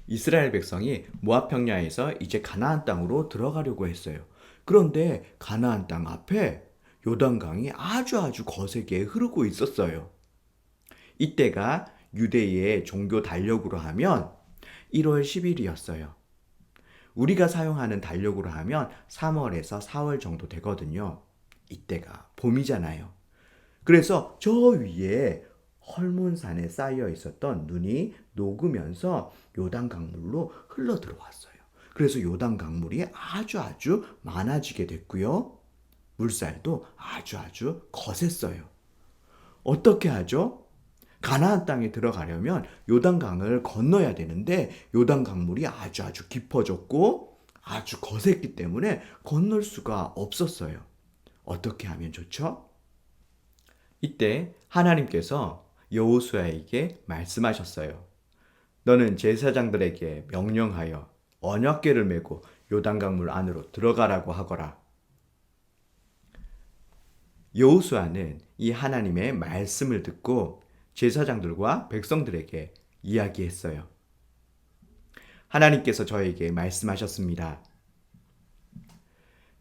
이스라엘 백성이 모압 평야에서 이제 가나안 땅으로 들어가려고 했어요. 그런데 가나안 땅 앞에 요단강이 아주 거세게 흐르고 있었어요. 이때가 유대의 종교 달력으로 하면 1월 10일이었어요. 우리가 사용하는 달력으로 하면 3월에서 4월 정도 되거든요. 이때가 봄이잖아요. 그래서 저 위에 헐몬산에 쌓여 있었던 눈이 녹으면서 요단 강물로 흘러 들어왔어요. 그래서 요단 강물이 아주 많아지게 됐고요. 물살도 아주 거셌어요. 어떻게 하죠? 가나안 땅에 들어가려면 요단강을 건너야 되는데 요단 강물이 아주 깊어졌고 아주 거셌기 때문에 건널 수가 없었어요. 어떻게 하면 좋죠? 이때 하나님께서 여호수아에게 말씀하셨어요. 너는 제사장들에게 명령하여 언약궤를 메고 요단강물 안으로 들어가라고 하거라. 여호수아는 이 하나님의 말씀을 듣고 제사장들과 백성들에게 이야기했어요. 하나님께서 저에게 말씀하셨습니다.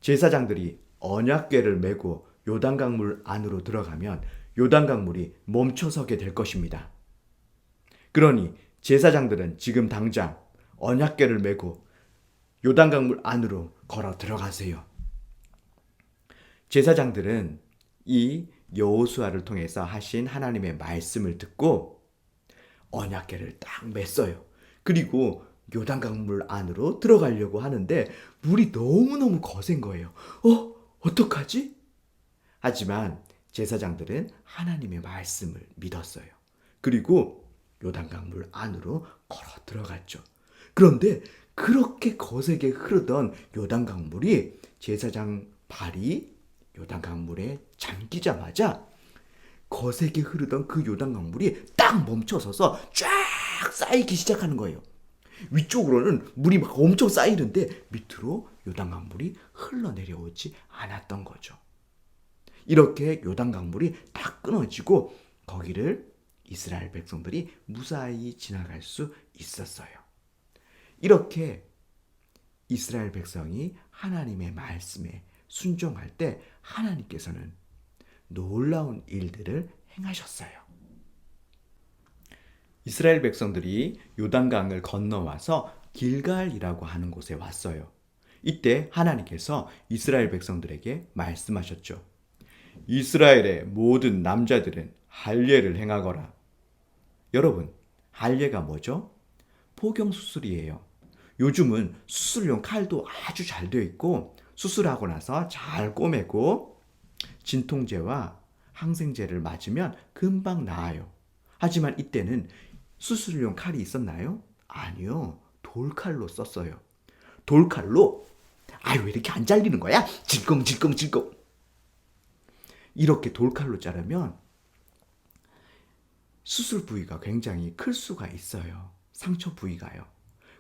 제사장들이 언약궤를 메고 요단강물 안으로 들어가면 요단강물이 멈춰서게 될 것입니다. 그러니 제사장들은 지금 당장 언약궤를 메고 요단강물 안으로 걸어 들어가세요. 제사장들은 이 여호수아를 통해서 하신 하나님의 말씀을 듣고 언약궤를 딱 맸어요. 그리고 요단강물 안으로 들어가려고 하는데 물이 너무너무 거센 거예요. 어떡하지? 하지만 제사장들은 하나님의 말씀을 믿었어요. 그리고 요단강물 안으로 걸어 들어갔죠. 그런데 그렇게 거세게 흐르던 요단강물이 제사장 발이 요단강물에 잠기자마자 거세게 흐르던 그 요단강물이 딱 멈춰서서 쫙 쌓이기 시작하는 거예요. 위쪽으로는 물이 막 엄청 쌓이는데 밑으로 요단강물이 흘러내려오지 않았던 거죠. 이렇게 요단강물이 딱 끊어지고 거기를 이스라엘 백성들이 무사히 지나갈 수 있었어요. 이렇게 이스라엘 백성이 하나님의 말씀에 순종할 때 하나님께서는 놀라운 일들을 행하셨어요. 이스라엘 백성들이 요단강을 건너와서 길갈이라고 하는 곳에 왔어요. 이때 하나님께서 이스라엘 백성들에게 말씀하셨죠. 이스라엘의 모든 남자들은 할례를 행하거라. 여러분, 할례가 뭐죠? 포경수술이에요. 요즘은 수술용 칼도 아주 잘 되어 있고 수술하고 나서 잘 꼬매고 진통제와 항생제를 맞으면 금방 나아요. 하지만 이때는 수술용 칼이 있었나요? 아니요. 돌칼로 썼어요. 돌칼로 아유 왜 이렇게 안 잘리는 거야? 질겅질겅 이렇게 돌칼로 자르면 수술 부위가 굉장히 클 수가 있어요. 상처 부위가요.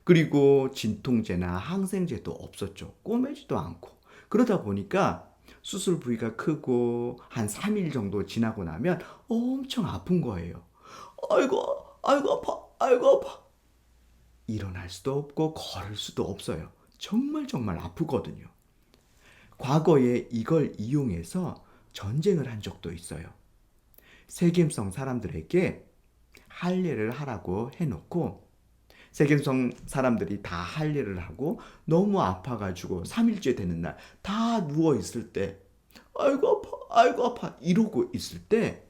그리고 진통제나 항생제도 없었죠. 꼬매지도 않고. 그러다 보니까 수술 부위가 크고 한 3일 정도 지나고 나면 엄청 아픈 거예요. 아이고 아파, 아이고 아파. 일어날 수도 없고 걸을 수도 없어요. 정말 아프거든요. 과거에 이걸 이용해서 전쟁을 한 적도 있어요. 세겜성 사람들에게 할례를 하라고 해놓고 세겜성 사람들이 다 할례를 하고 너무 아파가지고 3일째 되는 날 다 누워있을 때 아이고 아파 이러고 있을 때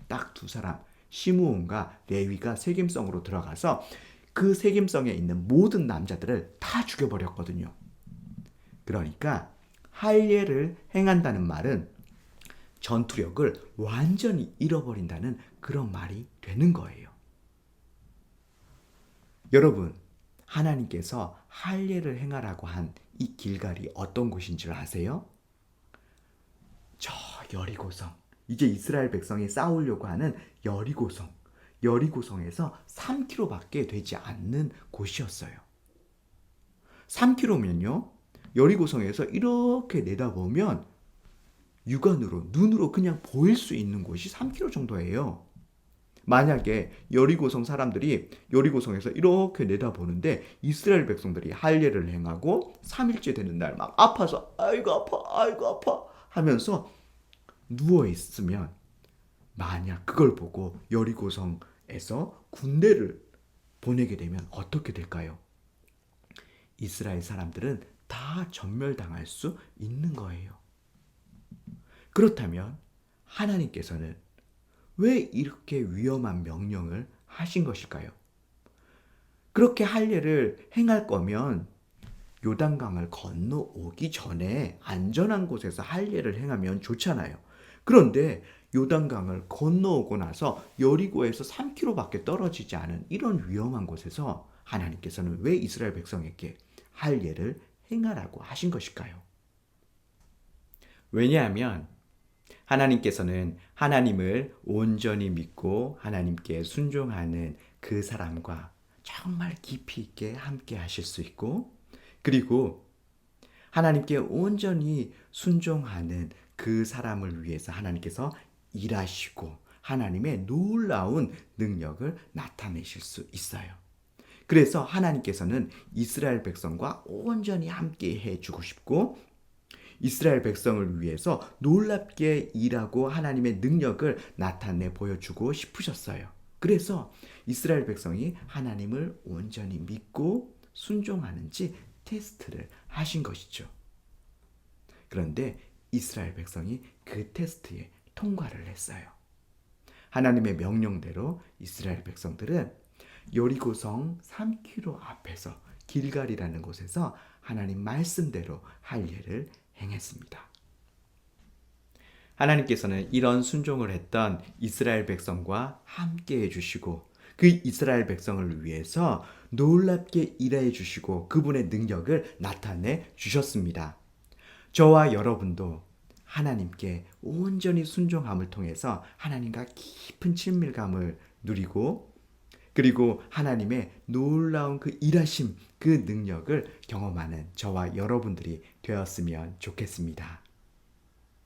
딱 두 사람 시므온과 레위가 세겜성으로 들어가서 그 세겜성에 있는 모든 남자들을 다 죽여버렸거든요. 그러니까 할례를 행한다는 말은 전투력을 완전히 잃어버린다는 그런 말이 되는 거예요. 여러분, 하나님께서 할례를 행하라고 한 이 길갈이 어떤 곳인 줄 아세요? 저 여리고성, 이제 이스라엘 백성이 싸우려고 하는 여리고성, 여리고성에서 3km밖에 되지 않는 곳이었어요. 3km면요, 여리고성에서 이렇게 내다보면 육안으로, 눈으로 그냥 보일 수 있는 곳이 3km 정도예요. 만약에 여리고성 사람들이 여리고성에서 이렇게 내다보는데 이스라엘 백성들이 할례를 행하고 3일째 되는 날 막 아파서 아이고 아파 아이고 아파 하면서 누워 있으면, 만약 그걸 보고 여리고성에서 군대를 보내게 되면 어떻게 될까요? 이스라엘 사람들은 다 전멸당할 수 있는 거예요. 그렇다면 하나님께서는 왜 이렇게 위험한 명령을 하신 것일까요? 그렇게 할례를 행할 거면 요단강을 건너오기 전에 안전한 곳에서 할례를 행하면 좋잖아요. 그런데 요단강을 건너오고 나서 여리고에서 3km밖에 떨어지지 않은 이런 위험한 곳에서 하나님께서는 왜 이스라엘 백성에게 할례를 행하라고 하신 것일까요? 왜냐하면 하나님께서는 하나님을 온전히 믿고 하나님께 순종하는 그 사람과 정말 깊이 있게 함께 하실 수 있고, 그리고 하나님께 온전히 순종하는 그 사람을 위해서 하나님께서 일하시고 하나님의 놀라운 능력을 나타내실 수 있어요. 그래서 하나님께서는 이스라엘 백성과 온전히 함께 해주고 싶고, 이스라엘 백성을 위해서 놀랍게 일하고 하나님의 능력을 나타내 보여주고 싶으셨어요. 그래서 이스라엘 백성이 하나님을 온전히 믿고 순종하는지 테스트를 하신 것이죠. 그런데 이스라엘 백성이 그 테스트에 통과를 했어요. 하나님의 명령대로 이스라엘 백성들은 여리고성 3km 앞에서 길갈이라는 곳에서 하나님 말씀대로 할례를 행했습니다. 하나님께서는 이런 순종을 했던 이스라엘 백성과 함께 해주시고 그 이스라엘 백성을 위해서 놀랍게 일해 주시고 그분의 능력을 나타내 주셨습니다. 저와 여러분도 하나님께 온전히 순종함을 통해서 하나님과 깊은 친밀감을 누리고, 그리고 하나님의 놀라운 그 일하심, 그 능력을 경험하는 저와 여러분들이 되었으면 좋겠습니다.